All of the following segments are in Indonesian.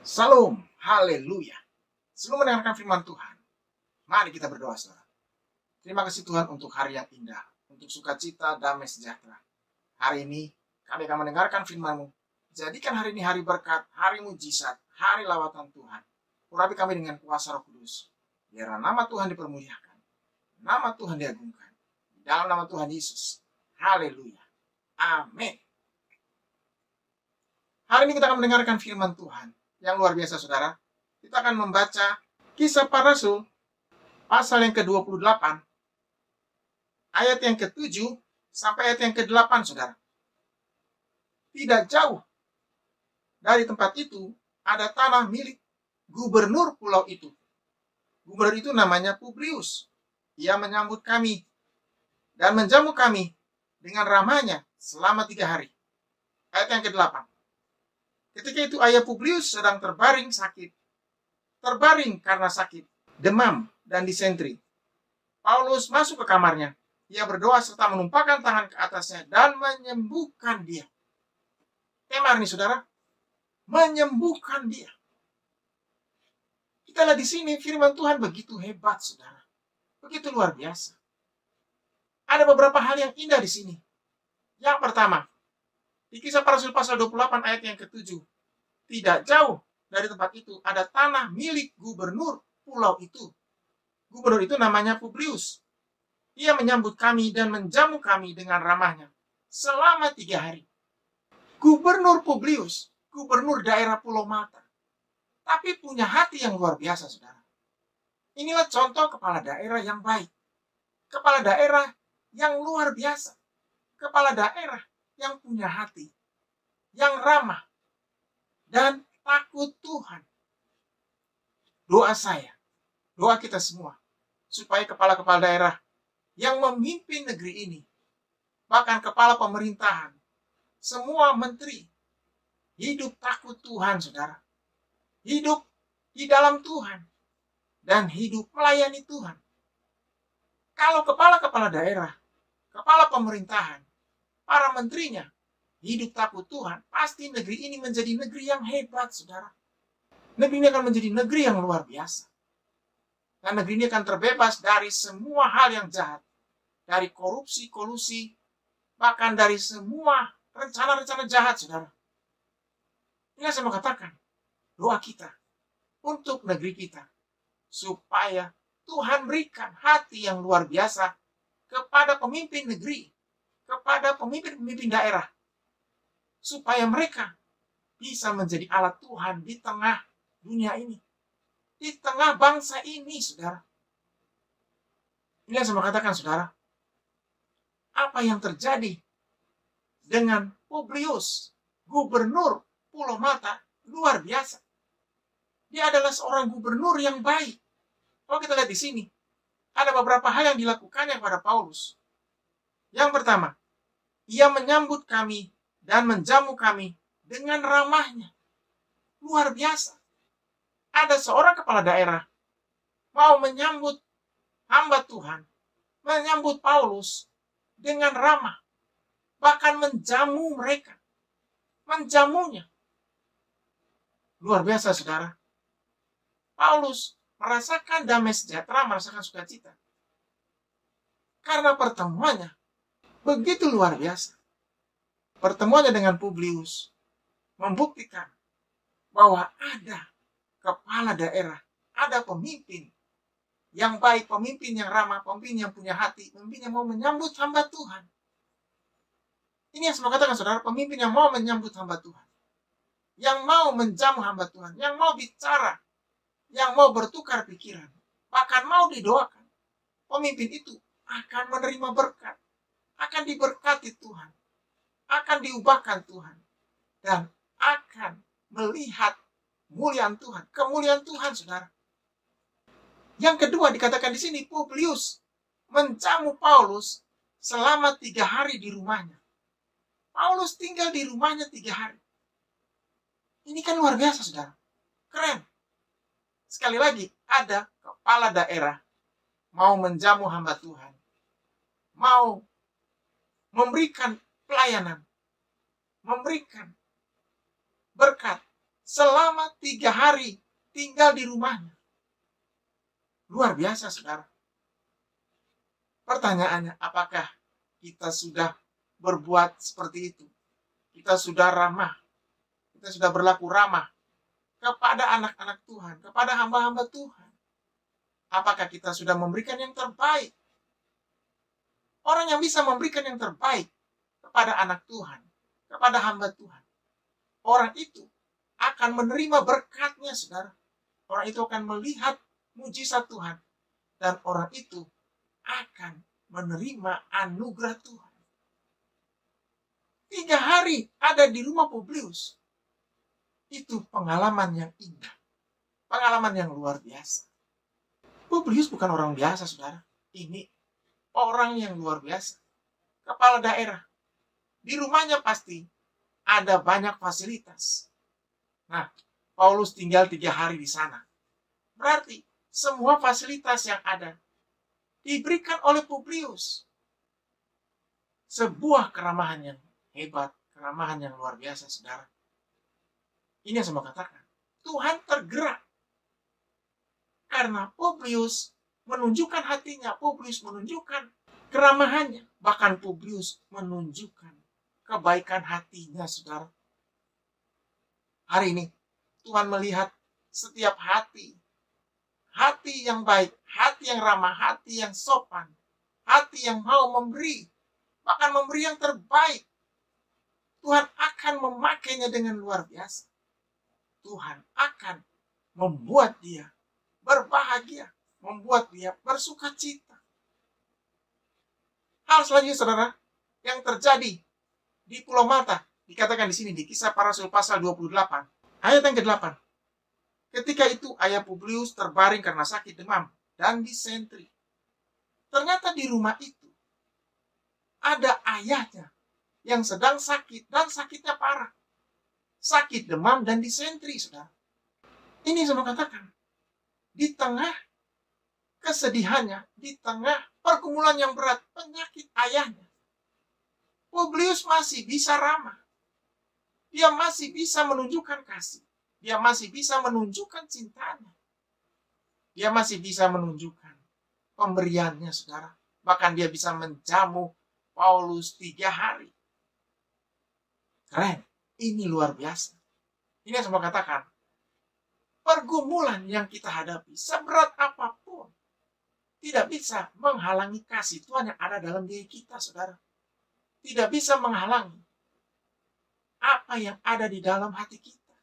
Salam, haleluya. Sebelum mendengarkan firman Tuhan, mari kita berdoa, saudara. Terima kasih Tuhan untuk hari yang indah, untuk sukacita, damai sejahtera. Hari ini kami akan mendengarkan firman-Mu. Jadikan hari ini hari berkat, hari mujizat, hari lawatan Tuhan. Urapi kami dengan kuasa Roh Kudus. Biarlah nama Tuhan dipermuliakan, nama Tuhan diagungkan. Di dalam nama Tuhan Yesus. Haleluya. Amin. Hari ini kita akan mendengarkan firman Tuhan yang luar biasa, saudara. Kita akan membaca Kisah Para Rasul pasal yang ke-28, ayat yang ke-7 sampai ayat yang ke-8, saudara. Tidak jauh dari tempat itu ada tanah milik gubernur pulau itu. Gubernur itu namanya Publius. Ia menyambut kami dan menjamu kami dengan ramahnya selama 3 hari. Ayat yang ke-8. Ketika itu ayah Publius sedang terbaring sakit. Terbaring karena sakit, demam, dan disentri. Paulus masuk ke kamarnya. Ia berdoa serta menumpahkan tangan ke atasnya dan menyembuhkan dia. Tema hari ini, saudara, menyembuhkan dia. Kita lihat di sini firman Tuhan begitu hebat, saudara. Begitu luar biasa. Ada beberapa hal yang indah di sini. Yang pertama, di Kisah Para Rasul pasal 28 ayat yang ke-7. Tidak jauh dari tempat itu ada tanah milik gubernur pulau itu. Gubernur itu namanya Publius. Ia menyambut kami dan menjamu kami dengan ramahnya selama 3 hari. Gubernur Publius, gubernur daerah Pulau Malta. Tapi punya hati yang luar biasa, saudara. Inilah contoh kepala daerah yang baik. Kepala daerah yang luar biasa. Kepala daerah yang punya hati, yang ramah, dan takut Tuhan. Doa saya, doa kita semua, supaya kepala-kepala daerah yang memimpin negeri ini, bahkan kepala pemerintahan, semua menteri, hidup takut Tuhan, saudara. Hidup di dalam Tuhan, dan hidup melayani Tuhan. Kalau kepala-kepala daerah, kepala pemerintahan, para menterinya hidup takut Tuhan, pasti negeri ini menjadi negeri yang hebat, saudara. Negeri ini akan menjadi negeri yang luar biasa. Dan negeri ini akan terbebas dari semua hal yang jahat. Dari korupsi, kolusi, bahkan dari semua rencana-rencana jahat, saudara. Ini saya mau katakan, doa kita untuk negeri kita, supaya Tuhan berikan hati yang luar biasa kepada pemimpin negeri, kepada pemimpin-pemimpin daerah, supaya mereka bisa menjadi alat Tuhan di tengah dunia ini, di tengah bangsa ini, saudara. Ini yang saya mau katakan, saudara. Apa yang terjadi dengan Publius, gubernur Pulau Malta, luar biasa. Dia adalah seorang gubernur yang baik. Kalau kita lihat di sini, ada beberapa hal yang dilakukannya kepada Paulus. Yang pertama, ia menyambut kami dan menjamu kami dengan ramahnya. Luar biasa. Ada seorang kepala daerah mau menyambut hamba Tuhan, menyambut Paulus dengan ramah, bahkan menjamu mereka, menjamunya. Luar biasa, saudara. Paulus merasakan damai sejahtera, merasakan sukacita. Karena pertemuannya begitu luar biasa. Pertemuannya dengan Publius membuktikan bahwa ada kepala daerah, ada pemimpin yang baik, pemimpin yang ramah, pemimpin yang punya hati, pemimpin yang mau menyambut hamba Tuhan. Ini yang saya katakan, saudara, pemimpin yang mau menyambut hamba Tuhan, yang mau menjamu hamba Tuhan, yang mau bicara, yang mau bertukar pikiran, bahkan mau didoakan. Pemimpin itu akan menerima berkat, akan diberkati Tuhan, akan diubahkan Tuhan, dan akan melihat kemuliaan Tuhan, kemuliaan Tuhan, saudara. Yang kedua dikatakan di sini, Publius menjamu Paulus selama 3 hari di rumahnya. Paulus tinggal di rumahnya 3 hari. Ini kan luar biasa, saudara. Keren. Sekali lagi, ada kepala daerah mau menjamu hamba Tuhan, mau memberikan pelayanan, memberikan berkat selama 3 hari tinggal di rumahnya. Luar biasa, saudara. Pertanyaannya, apakah kita sudah berbuat seperti itu? Kita sudah ramah, kita sudah berlaku ramah kepada anak-anak Tuhan, kepada hamba-hamba Tuhan. Apakah kita sudah memberikan yang terbaik? Orang yang bisa memberikan yang terbaik kepada anak Tuhan, kepada hamba Tuhan, orang itu akan menerima berkatnya, saudara. Orang itu akan melihat mujizat Tuhan, dan orang itu akan menerima anugerah Tuhan. 3 hari ada di rumah Publius. Itu pengalaman yang indah. Pengalaman yang luar biasa. Publius bukan orang biasa, saudara. Ini orang yang luar biasa. Kepala daerah. Di rumahnya pasti ada banyak fasilitas. Nah, Paulus tinggal 3 hari di sana. Berarti semua fasilitas yang ada diberikan oleh Publius. Sebuah keramahan yang hebat, keramahan yang luar biasa, saudara. Ini yang saya mau katakan. Tuhan tergerak. Karena Publius menunjukkan hatinya, Publius menunjukkan keramahannya. Bahkan Publius menunjukkan kebaikan hatinya, saudara. Hari ini, Tuhan melihat setiap hati. Hati yang baik, hati yang ramah, hati yang sopan, hati yang mau memberi, bahkan memberi yang terbaik. Tuhan akan memakainya dengan luar biasa. Tuhan akan membuat dia berbahagia, membuat dia bersuka cita. Hal selanjutnya, saudara, yang terjadi di Pulau Malta, dikatakan di sini di Kisah Para Rasul pasal 28, ayat yang ke-8. Ketika itu ayah Publius terbaring karena sakit demam dan disentri. Ternyata di rumah itu ada ayahnya yang sedang sakit dan sakitnya parah. Sakit demam dan disentri, saudara. Ini saya mau katakan. Di tengah kesedihannya, di tengah pergumulan yang berat, penyakit ayahnya, Publius masih bisa ramah. Dia masih bisa menunjukkan kasih. Dia masih bisa menunjukkan cintanya. Dia masih bisa menunjukkan pemberiannya, saudara. Bahkan dia bisa menjamu Paulus 3 hari. Keren. Ini luar biasa. Ini yang saya mau katakan. Pergumulan yang kita hadapi, seberat apapun, tidak bisa menghalangi kasih Tuhan yang ada dalam diri kita, saudara. Tidak bisa menghalangi apa yang ada di dalam hati kita.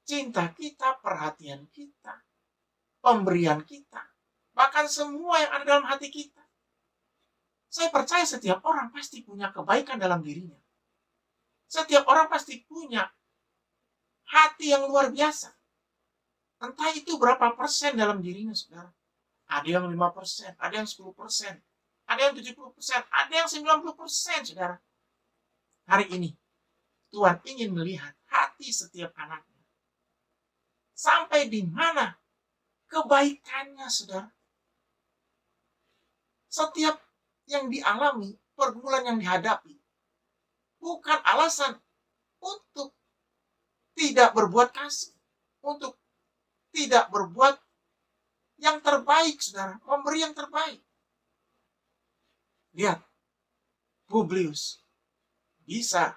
Cinta kita, perhatian kita, pemberian kita, bahkan semua yang ada dalam hati kita. Saya percaya setiap orang pasti punya kebaikan dalam dirinya. Setiap orang pasti punya hati yang luar biasa. Entah itu berapa persen dalam dirinya, saudara. Ada yang 5%, ada yang 10%, ada yang 70%, ada yang 90%, saudara. Hari ini, Tuhan ingin melihat hati setiap anaknya. Sampai di mana kebaikannya, saudara. Setiap yang dialami, pergumulan yang dihadapi, bukan alasan untuk tidak berbuat kasih, untuk tidak berbuat yang terbaik, saudara, memberi yang terbaik. Lihat, Publius bisa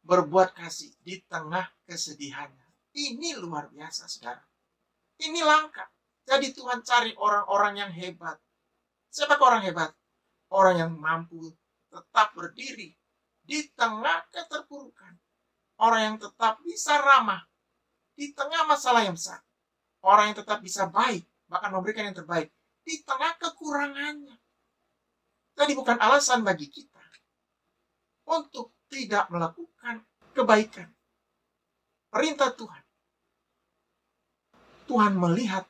berbuat kasih di tengah kesedihannya. Ini luar biasa, saudara. Ini langka. Jadi Tuhan cari orang-orang yang hebat. Siapa orang hebat? Orang yang mampu tetap berdiri di tengah keterpurukan. Orang yang tetap bisa ramah di tengah masalah yang besar. Orang yang tetap bisa baik, bahkan memberikan yang terbaik di tengah kekurangannya. Jadi bukan alasan bagi kita untuk tidak melakukan kebaikan. Perintah Tuhan. Tuhan melihat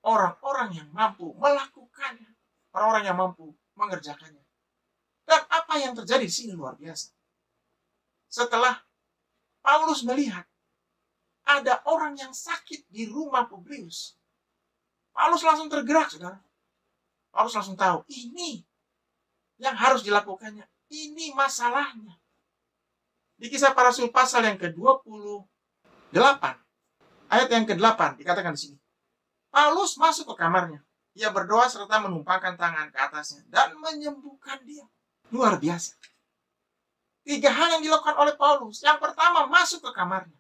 orang-orang yang mampu melakukannya. Orang-orang yang mampu mengerjakannya. Dan apa yang terjadi di sini luar biasa. Setelah Paulus melihat ada orang yang sakit di rumah Publius, Paulus langsung tergerak, saudara. Paulus langsung tahu, ini yang harus dilakukannya. Ini masalahnya. Di Kisah Para Rasul pasal yang ke-28, 8. Ayat yang ke-8 dikatakan di sini. Paulus masuk ke kamarnya. Ia berdoa serta menumpangkan tangan ke atasnya dan menyembuhkan dia. Luar biasa. 3 hal yang dilakukan oleh Paulus. Yang pertama, masuk ke kamarnya.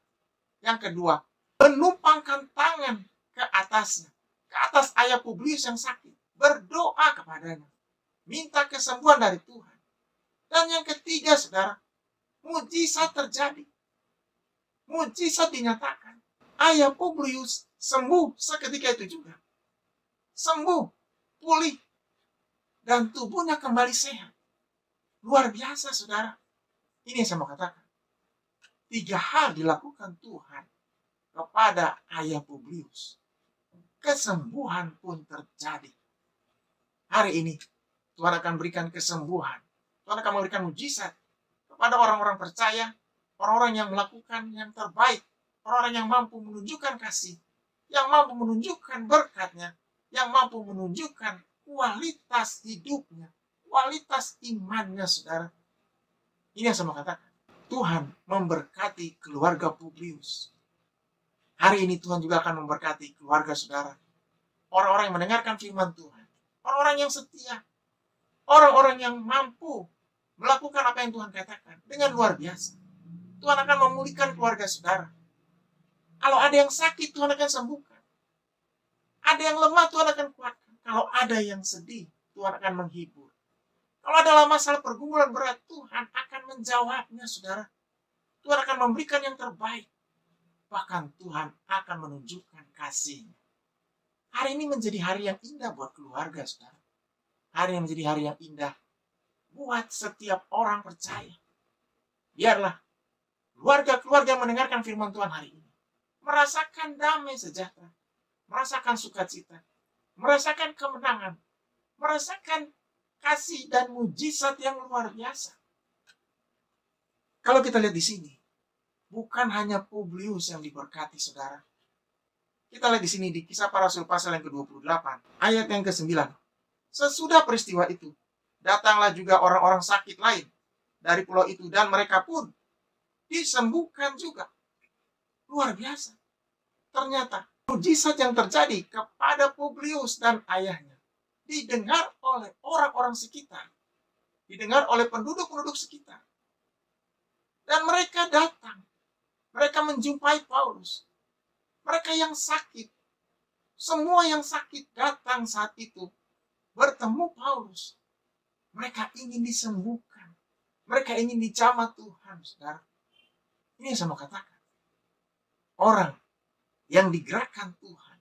Yang kedua, menumpangkan tangan ke atasnya. Ke atas ayah Publius yang sakit. Berdoa kepadanya. Minta kesembuhan dari Tuhan. Dan yang ketiga, saudara, mujizat terjadi. Mujizat dinyatakan. Ayah Publius sembuh seketika itu juga. Sembuh, pulih, dan tubuhnya kembali sehat. Luar biasa, saudara. Ini yang saya mau katakan. 3 hal dilakukan Tuhan kepada ayah Publius. Kesembuhan pun terjadi. Hari ini, Tuhan akan berikan kesembuhan. Tuhan akan memberikan mujizat kepada orang-orang percaya, orang-orang yang melakukan yang terbaik, orang-orang yang mampu menunjukkan kasih, yang mampu menunjukkan berkatnya, yang mampu menunjukkan kualitas hidupnya, kualitas imannya, saudara. Ini yang saya mau katakan. Tuhan memberkati keluarga Publius. Hari ini Tuhan juga akan memberkati keluarga saudara. Orang-orang yang mendengarkan firman Tuhan. Orang-orang yang setia. Orang-orang yang mampu melakukan apa yang Tuhan katakan dengan luar biasa. Tuhan akan memulihkan keluarga saudara. Kalau ada yang sakit, Tuhan akan sembuhkan. Ada yang lemah, Tuhan akan kuatkan. Kalau ada yang sedih, Tuhan akan menghibur. Kalau ada masalah pergumulan berat, Tuhan akan menjawabnya, saudara. Tuhan akan memberikan yang terbaik. Bahkan Tuhan akan menunjukkan kasih-Nya. Hari ini menjadi hari yang indah buat keluarga, saudara. Hari ini menjadi hari yang indah buat setiap orang percaya. Biarlah keluarga-keluarga yang mendengarkan firman Tuhan hari ini merasakan damai sejahtera, merasakan sukacita, merasakan kemenangan, merasakan kasih dan mujizat yang luar biasa. Kalau kita lihat di sini, bukan hanya Publius yang diberkati, saudara. Kita lihat di sini di Kisah Para Rasul pasal yang ke-28, ayat yang ke-9. Sesudah peristiwa itu, datanglah juga orang-orang sakit lain dari pulau itu dan mereka pun disembuhkan juga. Luar biasa. Ternyata mujizat yang terjadi kepada Publius dan ayahnya didengar oleh orang-orang sekitar. Didengar oleh penduduk-penduduk sekitar. Dan mereka datang. Mereka menjumpai Paulus. Mereka yang sakit. Semua yang sakit datang saat itu. Bertemu Paulus. Mereka ingin disembuhkan. Mereka ingin dijamah Tuhan, saudara. Ini yang saya mau katakan. Orang yang digerakkan Tuhan.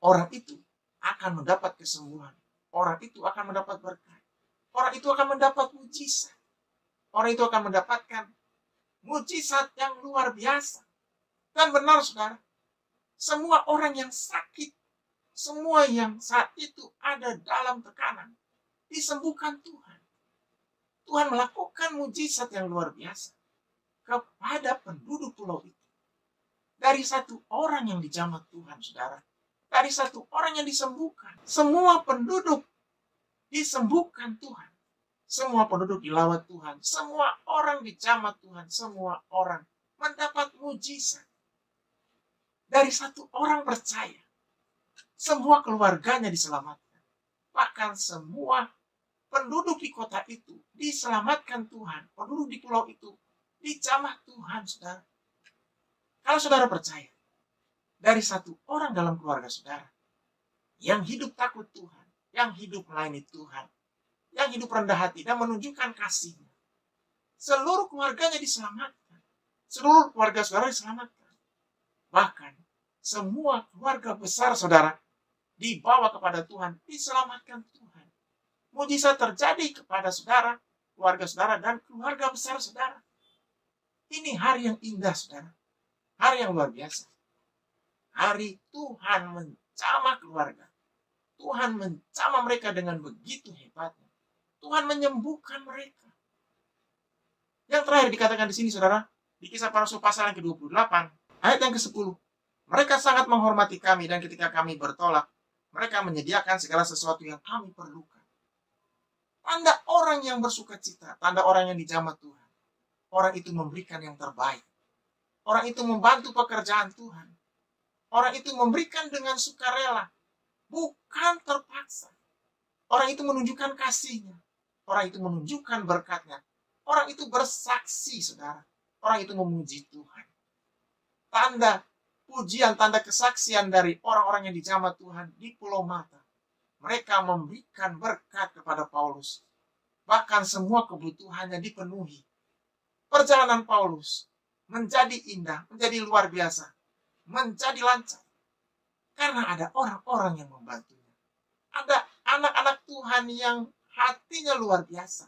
Orang itu akan mendapat kesembuhan. Orang itu akan mendapat berkat. Orang itu akan mendapat mujizat. Orang itu akan mendapatkan mujizat yang luar biasa. Dan benar, saudara. Semua orang yang sakit, semua yang saat itu ada dalam tekanan, disembuhkan Tuhan. Tuhan melakukan mujizat yang luar biasa kepada penduduk pulau itu. Dari satu orang yang dijamah Tuhan, saudara. Dari satu orang yang disembuhkan. Semua penduduk disembuhkan Tuhan. Semua penduduk dilawat Tuhan. Semua orang dijamah Tuhan. Semua orang mendapat mujizat. Dari satu orang percaya. Semua keluarganya diselamatkan. Bahkan semua penduduk di kota itu diselamatkan Tuhan. Penduduk di pulau itu dijamah Tuhan, saudara. Kalau saudara percaya, dari satu orang dalam keluarga saudara yang hidup takut Tuhan, yang hidup melayani Tuhan, yang hidup rendah hati dan menunjukkan kasih-Nya, seluruh keluarganya diselamatkan. Seluruh keluarga saudara diselamatkan. Bahkan semua keluarga besar saudara dibawa kepada Tuhan, diselamatkan Tuhan. Mujizat terjadi kepada saudara, keluarga saudara, dan keluarga besar saudara. Ini hari yang indah, saudara. Hari yang luar biasa. Hari Tuhan menjamah keluarga. Tuhan menjamah mereka dengan begitu hebatnya. Tuhan menyembuhkan mereka. Yang terakhir dikatakan di sini, saudara, di Kisah Para Rasul pasal yang ke-28, ayat yang ke-10. Mereka sangat menghormati kami dan ketika kami bertolak, mereka menyediakan segala sesuatu yang kami perlukan. Tanda orang yang bersuka cita, tanda orang yang dijamah Tuhan. Orang itu memberikan yang terbaik. Orang itu membantu pekerjaan Tuhan. Orang itu memberikan dengan sukarela, bukan terpaksa. Orang itu menunjukkan kasihnya. Orang itu menunjukkan berkatnya. Orang itu bersaksi, saudara. Orang itu memuji Tuhan. Tanda pujian, tanda kesaksian dari orang-orang yang dijamah Tuhan di Pulau Mata. Mereka memberikan berkat kepada Paulus. Bahkan semua kebutuhannya dipenuhi. Perjalanan Paulus menjadi indah, menjadi luar biasa, menjadi lancar. Karena ada orang-orang yang membantunya. Ada anak-anak Tuhan yang hatinya luar biasa.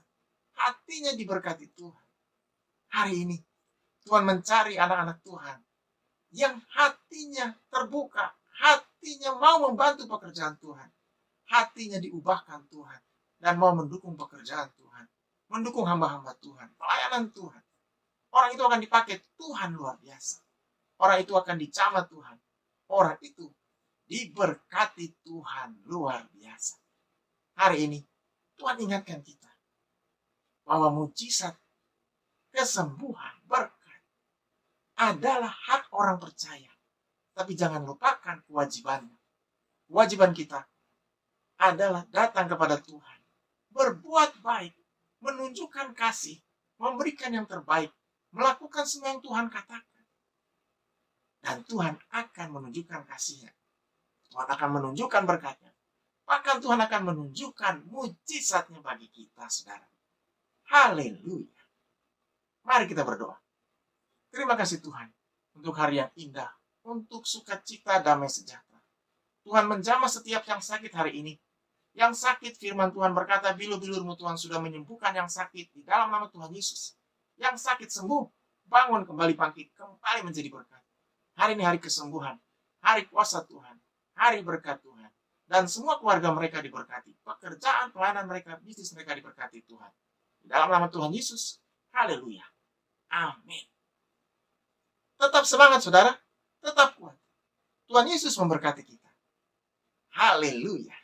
Hatinya diberkati Tuhan. Hari ini, Tuhan mencari anak-anak Tuhan yang hatinya terbuka, hatinya mau membantu pekerjaan Tuhan, hatinya diubahkan Tuhan, dan mau mendukung pekerjaan Tuhan, mendukung hamba-hamba Tuhan, pelayanan Tuhan. Orang itu akan dipakai Tuhan luar biasa. Orang itu akan dicamah Tuhan. Orang itu diberkati Tuhan luar biasa. Hari ini, Tuhan ingatkan kita bahwa mujizat, kesembuhan, berkat adalah hak orang percaya. Tapi jangan lupakan kewajibannya. Kewajiban kita adalah datang kepada Tuhan, berbuat baik, menunjukkan kasih, memberikan yang terbaik, melakukan semua yang Tuhan katakan. Dan Tuhan akan menunjukkan kasih-Nya. Tuhan akan menunjukkan berkat-Nya. Bahkan Tuhan akan menunjukkan mujizat-Nya bagi kita, saudara. Haleluya. Mari kita berdoa. Terima kasih Tuhan untuk hari yang indah, untuk sukacita damai sejahtera. Tuhan menjamah setiap yang sakit hari ini. Yang sakit, firman Tuhan berkata, bilur-bilurmu Tuhan sudah menyembuhkan yang sakit di dalam nama Tuhan Yesus. Yang sakit sembuh, bangun kembali bangkit, kembali menjadi berkat. Hari ini hari kesembuhan, hari kuasa Tuhan, hari berkat Tuhan. Dan semua keluarga mereka diberkati. Pekerjaan, pelayanan mereka, bisnis mereka diberkati Tuhan. Di dalam nama Tuhan Yesus, haleluya. Amin. Tetap semangat saudara, tetap kuat. Tuhan Yesus memberkati kita. Haleluya.